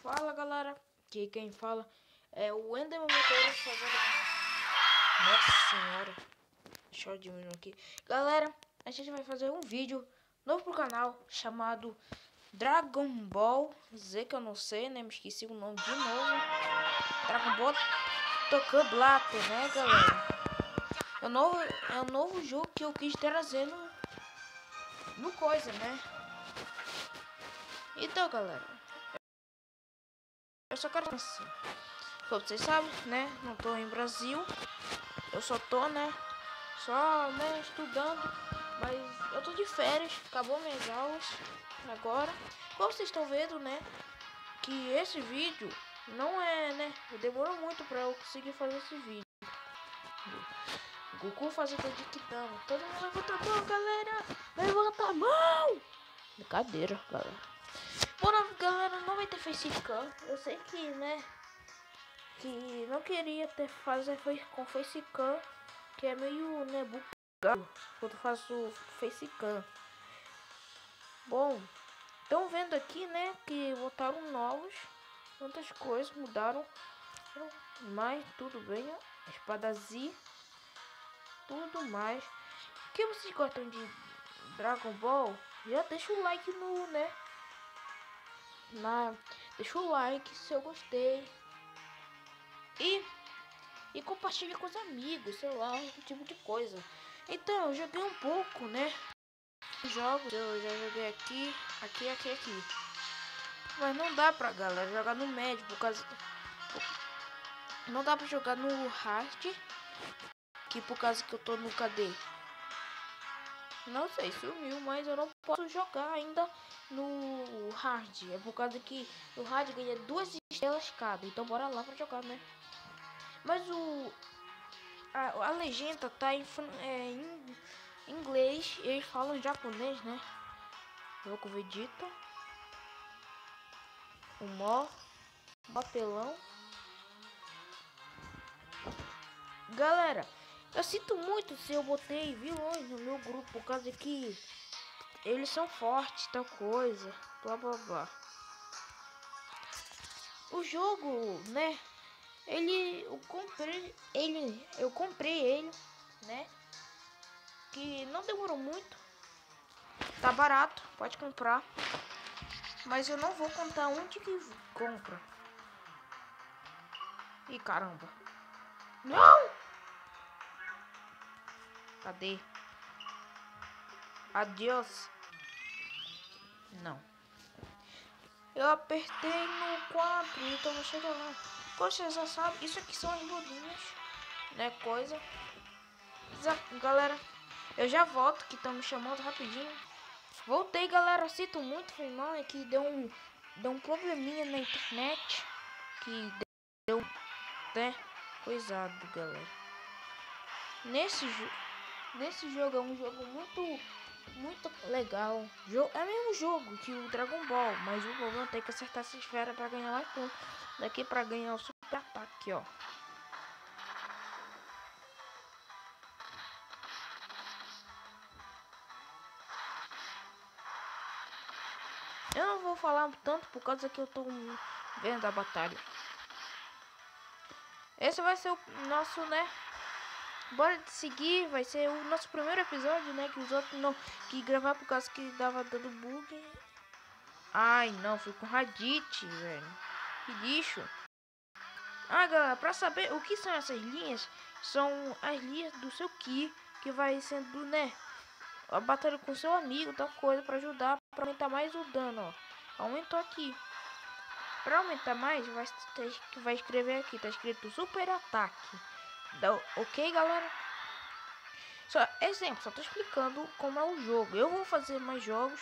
Fala galera, aqui quem fala é o Enderman Motor fazendo... Nossa senhora, deixa eu diminuir aqui. Galera, a gente vai fazer um vídeo novo pro canal chamado Dragon Ball Z, que eu não sei, né? Me esqueci o nome de novo. Dragon Ball Dokkan Black, né galera? É um novo jogo que eu quis trazer no coisa, né? Então galera, eu só quero assim, como vocês sabem, né? Não tô em Brasil. Eu só tô, né? Estudando. Mas eu tô de férias. Acabou minhas aulas agora. Como vocês estão vendo, né? Que esse vídeo não é, né? Demorou muito pra eu conseguir fazer esse vídeo. Goku fazendo de Kitama. Todo mundo levanta a mão, galera. Levanta a mão. Brincadeira, galera. Bom, galera, não vai ter facecam. Eu sei que, né? Que não queria fazer com facecam, que é meio, né, bugado quando faço facecam. Bom, estão vendo aqui, né, que botaram novos, muitas coisas mudaram, mas tudo bem, ó, espada Z, tudo mais. Que vocês gostam de Dragon Ball? Já deixa o like no, né, deixa o like se eu gostei. E compartilhe com os amigos, sei lá, esse tipo de coisa. Então, eu joguei um pouco, né? Jogos, eu já joguei aqui. Mas não dá pra, galera, jogar no médio, por causa... Não dá pra jogar no hard, que por causa que eu tô no KD. Não sei, sumiu, mas eu não posso jogar ainda no hard. É por causa que no hard ganha 2 estrelas cada. Então bora lá pra jogar, né? Mas a legenda tá em inglês e eles falam japonês, né? Jogo Vegeta. O Mó. Papelão. Galera, eu sinto muito se eu botei vilões no meu grupo por causa que eles são fortes, tal coisa. Blá blá blá. O jogo, né? Eu comprei ele, né? Que não demorou muito. Tá barato, pode comprar. Mas eu não vou contar onde que compra. Ih, caramba. Não! Cadê? Adeus. Não. Eu apertei no 4, então vou chegar lá. Como vocês já sabem, isso aqui são as rodinhas, né? Coisa. Galera, eu já volto, que estão me chamando rapidinho. Voltei, galera. Sinto muito, foi mal. É que deu um probleminha na internet. Que deu, né? Coisado, galera. Nesse jogo é um jogo muito legal. É o mesmo jogo que o Dragon Ball, mas o problema tem que acertar essa esfera para ganhar mais pontos. Daqui para ganhar o super ataque, ó. Eu não vou falar tanto por causa que eu tô vendo a batalha. Esse vai ser o nosso, né? Bora seguir, vai ser o nosso primeiro episódio, né? Que os outros não que gravar por causa que dava dando bug. Ai, não, fui com Raditz, velho. Que lixo. Ah, galera, pra saber o que são essas linhas, são as linhas do seu Ki, que vai sendo, né? A batalha com seu amigo, tal coisa, pra ajudar, pra aumentar mais o dano, ó. Aumentou aqui. Pra aumentar mais, vai escrever aqui, tá escrito super ataque. Ok, galera? Só tô explicando como é o jogo. Eu vou fazer mais jogos.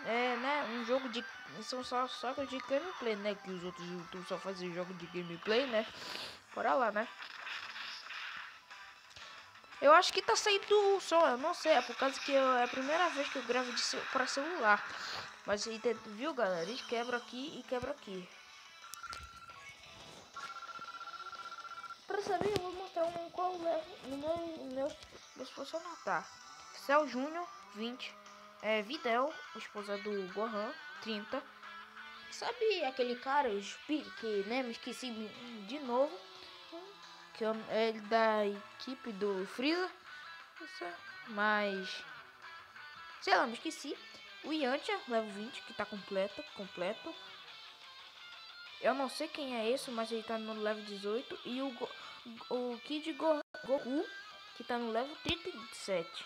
Né? Um jogo de... São só de gameplay, né? Que os outros youtubers só fazem jogo de gameplay, né? Bora lá, né? Eu acho que tá saindo o som, eu não sei. É por causa que é a primeira vez que eu gravo para celular. Mas viu, galera? Eles quebram aqui e quebram aqui. Pra saber, eu vou mostrar qual meus funcionários. Tá. Cell Júnior, 20. Videl, esposa do Gohan, 30. Sabe aquele cara, o Speed, que né, me esqueci de novo. Que é da equipe do Freeza. Mas sei lá, me esqueci. O Yantia, level 20, que tá completo. Eu não sei quem é esse, mas ele tá no level 18. E o Kid Goku, que tá no level 37.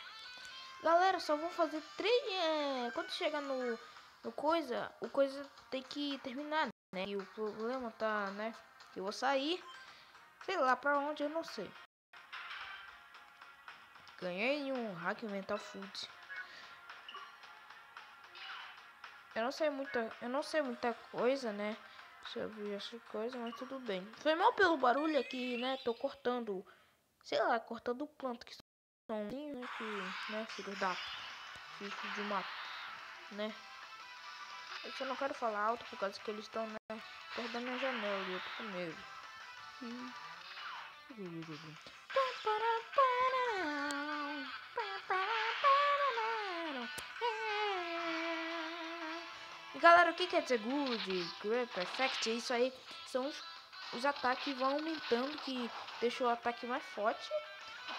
Galera, só vou fazer 3. Quando chegar no coisa, o coisa tem que terminar, né? E o problema tá, né? Eu vou sair, sei lá pra onde, eu não sei. Ganhei um Hack Mental Food. Eu não sei muita coisa, né? Sobre essa coisa, mas tudo bem. Foi mal pelo barulho aqui, né? Tô cortando, sei lá, cortando planta que são, né? Que, né? Filho de uma, né? Eu só não quero falar alto por causa que eles estão, né? Perto da minha janela e eu tô com medo. E galera, o que quer dizer good, great, perfect? Isso aí são os ataques que vão aumentando, que deixa o ataque mais forte.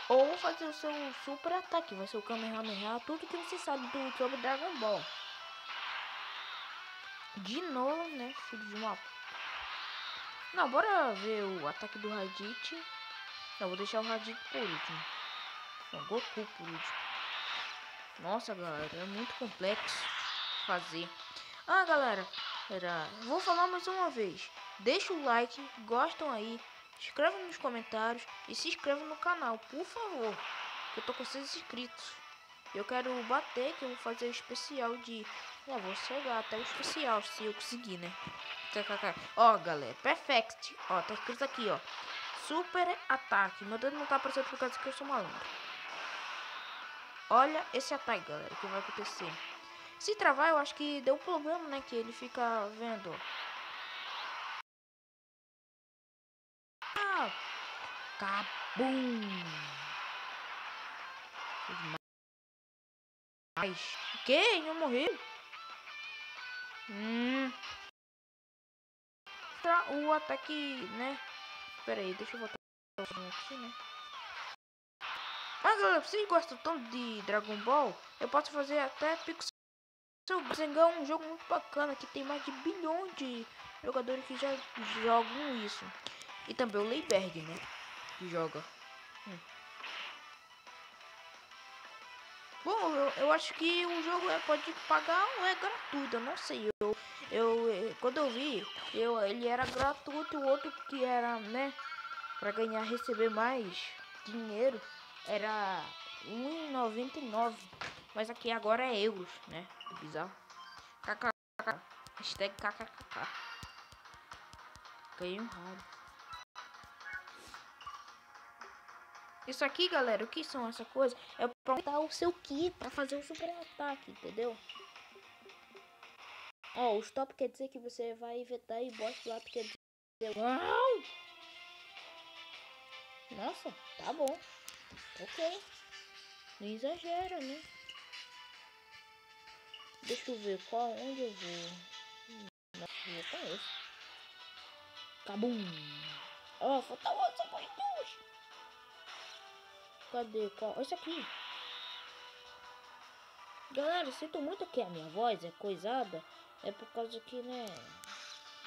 Ou fazer o seu super ataque, vai ser o Kamehameha, tudo que você sabe sobre Dragon Ball. De novo, né, filho de uma... Não, bora ver o ataque do Raditz. Não, vou deixar o Raditz por último. Não, Goku por último. Nossa, galera, é muito complexo fazer. Ah, galera, vou falar mais uma vez. Deixa o like, gostam aí, escreve nos comentários e se inscreva no canal, por favor. Eu tô com 6 inscritos. Eu quero bater, que eu vou fazer o especial de... vou chegar até o especial, se eu conseguir, né? Ó, galera, perfect. Ó, tá escrito aqui, ó. Super ataque. Meu dedo não tá aparecendo por causa que eu sou malandro. Olha esse ataque, galera, que vai acontecer. Se travar, eu acho que deu problema, né? Que ele fica vendo. Ah! Cabum! Mas... O que? Eu morri? O ataque, né? Pera aí, deixa eu voltar aqui, né? Mas galera, vocês gostam tanto de Dragon Ball? Eu posso fazer até Pixel Zengão, um jogo muito bacana que tem mais de bilhões de jogadores que já jogam isso. E também o Leiberg, né? Que joga. Bom, eu acho que o jogo pode pagar ou é gratuito, eu não sei. Quando eu vi, ele era gratuito, o outro que era, né? Pra ganhar, receber mais dinheiro, era R$1,99. Mas aqui agora é euros, né? Bizarro. KKK. Hashtag KKK. Ganhei um raro. Isso aqui, galera, o que são essa coisa? É pra aumentar o seu ki, pra fazer um super ataque, entendeu? Ó, o stop quer dizer que você vai evitar e boss flap quer dizer... Uau! Nossa, tá bom. Ok. Não exagera, né? Deixa eu ver onde eu vou. Não, eu conheço. Cabum. Ó, falta outro, só foi 2. Cadê? Qual? Esse aqui. Galera, sinto muito que a minha voz é coisada. É por causa que, né?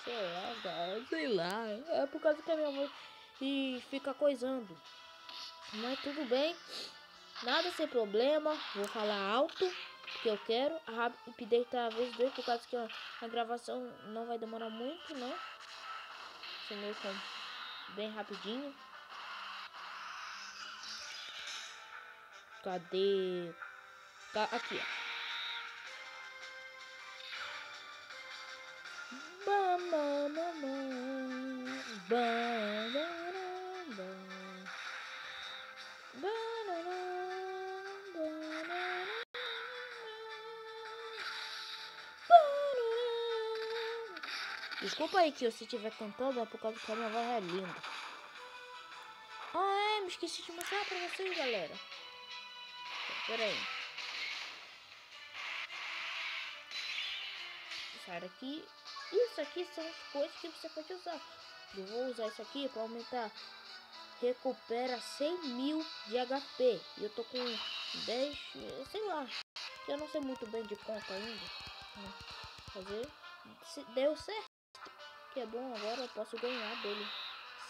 Sei lá, galera. Sei lá. É por causa que a minha voz e fica coisando. Mas tudo bem. Nada sem problema. Vou falar alto. Porque eu quero. A update tá vez 2 por causa que a gravação não vai demorar muito, né? Entendeu? Bem rapidinho. Cadê? Aqui, ó. Desculpa aí que se estiver cantando é por causa que a minha voz é linda. Ah, me esqueci de mostrar pra vocês, galera. Pera aí. Sai daqui. Isso aqui são as coisas que você pode usar. Eu vou usar isso aqui para aumentar. Recupera 100.000 de HP. E eu tô com 10, sei lá. Eu não sei muito bem de conta ainda. Fazer. Se deu certo. Que é bom, agora eu posso ganhar dele.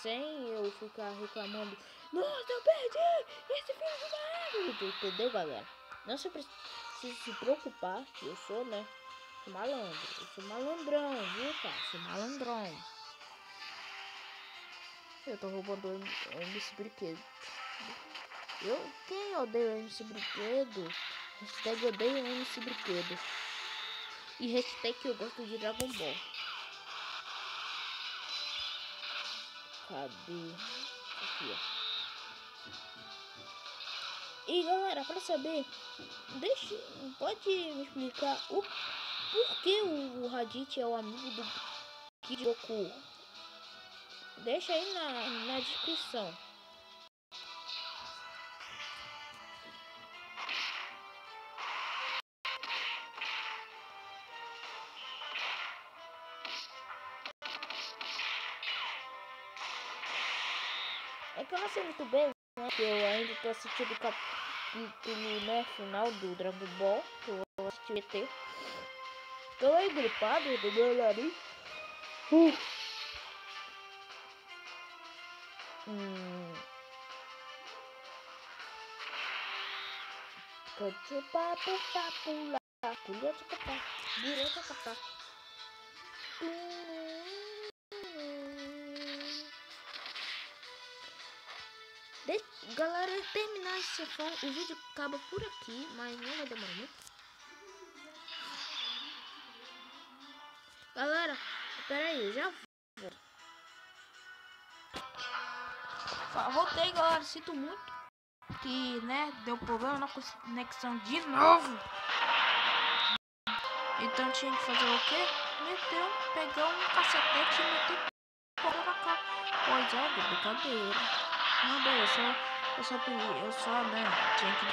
Sem eu ficar reclamando. Nossa, eu perdi! Esse filho de uma égua! Entendeu, galera? Não se precisa se preocupar. Eu sou, né? Sou malandro. Eu sou malandrão, viu, cara? Sou malandrão. Eu tô roubando o MC Brinquedo. Quem odeia o MC Brinquedo? Hashtag odeio o MC Brinquedo. E hashtag eu gosto de Dragon Ball. Cadê? Aqui, ó. E galera, pra saber, pode me explicar por que o Raditz é o amigo do Kid Goku? Deixa aí na descrição. É que eu não sei muito bem, né? Que eu ainda tô assistindo o capítulo, né, final do Dragon Ball. Que eu vou assistir o ET. Tô aí gripado do meu nariz. Papo, papo, lá, pulha de capá, direita capá. Galera, terminar esse fone, o vídeo acaba por aqui, mas não vai demorar muito. Galera, pera aí, já volto. Voltei, galera, sinto muito que, né, deu problema na conexão de novo. Então tinha que fazer o quê? Pegar um cacetete e meter porra na cara. Pois é, de brincadeira. Não, bem, eu só, né, tinha que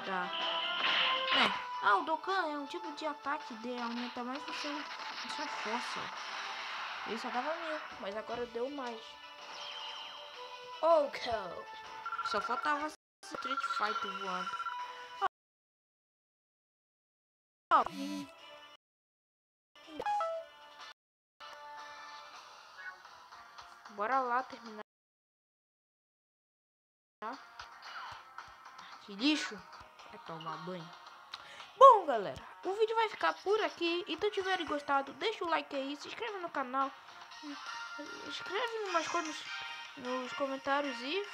dar, né. O Dokkan é um tipo de ataque de aumenta mais sua força. Ele só dava 1000, mas agora deu mais. Ok. Só faltava Street Fighter voando. Bora lá terminar. Que lixo. Vai tomar banho. Bom, galera, o vídeo vai ficar por aqui. Então, se tiverem gostado, deixa o like aí, se inscreve no canal, escreve umas coisas nos comentários e